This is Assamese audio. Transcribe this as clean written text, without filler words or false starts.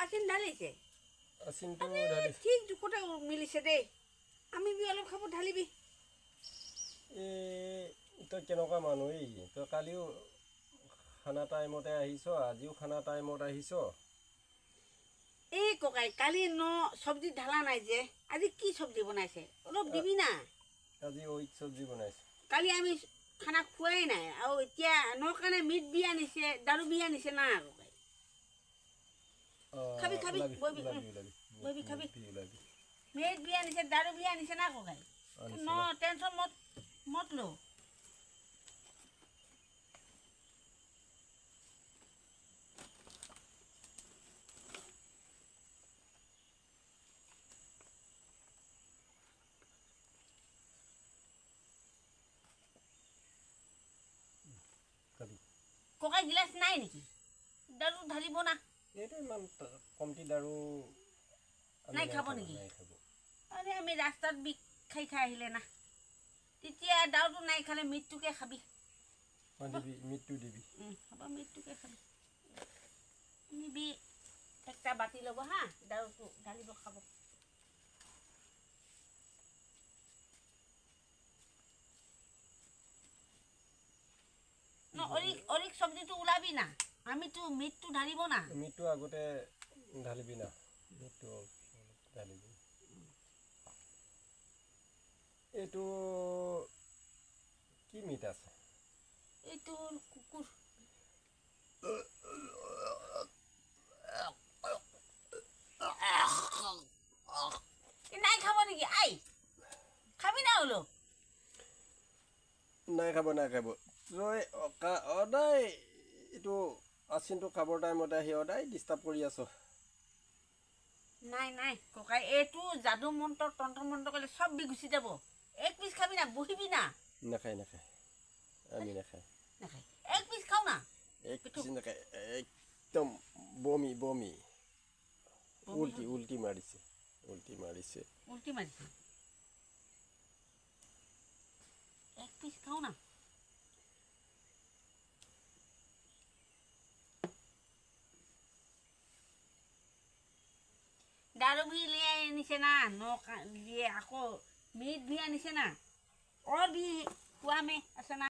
আছিন ঢালিছে আসিনটো ঢালিছে ঠিক জোখতে মিলিছে দেই আমি বি অলপ খাব ঢালিবি তই কেনেকুৱা মানুহ তই কালিও খানা টাইমতে আহিছ আজিও খানা টাইমত আহিছ এই ককাই কালি চব্জি ঢালা নাই যে আজি কি চব্জি বনাইছে অলপ দিবি না আজি ওইট চব্জি বনাইছে কালি আমি খানা খুৱাই নাই আৰু এতিয়া কাৰণে মিট বি আনিছে দাৰু বি আনিছে না ককাই খাবি খাবি বইবি বইবি খাবি মিট বি আনিছে দাৰু বি আনিছে না ককাই টেনশ্যন মত লো ককাই গিলাচ নাই নেকি দাৰু ঢালিব না এইটো ইমান কমটি দাৰু নাই খাব নেকি আৰে আমি ৰাস্তাত বি খাই আহিলে না তেতিয়া দাৰুটো নাই খালে মিটটোকে খাবি দিবি মিটটো দিবি হ'ব মিটটোকে খাবি আমি বি একটা বাতি ল'ব হা দাৰুটো ঢালিব খাব অরিক সবজিটো উলাবি না আমি তো মিটটো ঢালিব না মিটটো আগতে ঢালিবি না মিটটো ঢালিবি এইটো কি মিট আছে এইটো কুকুৰ নাই খাব নেকি আই খাবি না হলো নাই খাব তই সদায় এইটো আচিনটো খাবৰ টাইমতে আহি সদায় ডিষ্টাৰ্ব কৰি আছ নাই ককাই এইটো যাদু মন্ত্ৰ তন্ত্ৰ মন্ত্ৰ কৰিলে সব বি গুচি যাব এক পিস খাবি না বহিবি না নাখায় আমি নাখায় এক পিস খাও না এক পিস নাখায় একদম বমি উল্টি মাৰিছে এক পিস খাও না দাৰু বি লিয়ে আনিছে না দিয়ে আকৌ মিট বি আনিছে না বি খুৱামে আছে না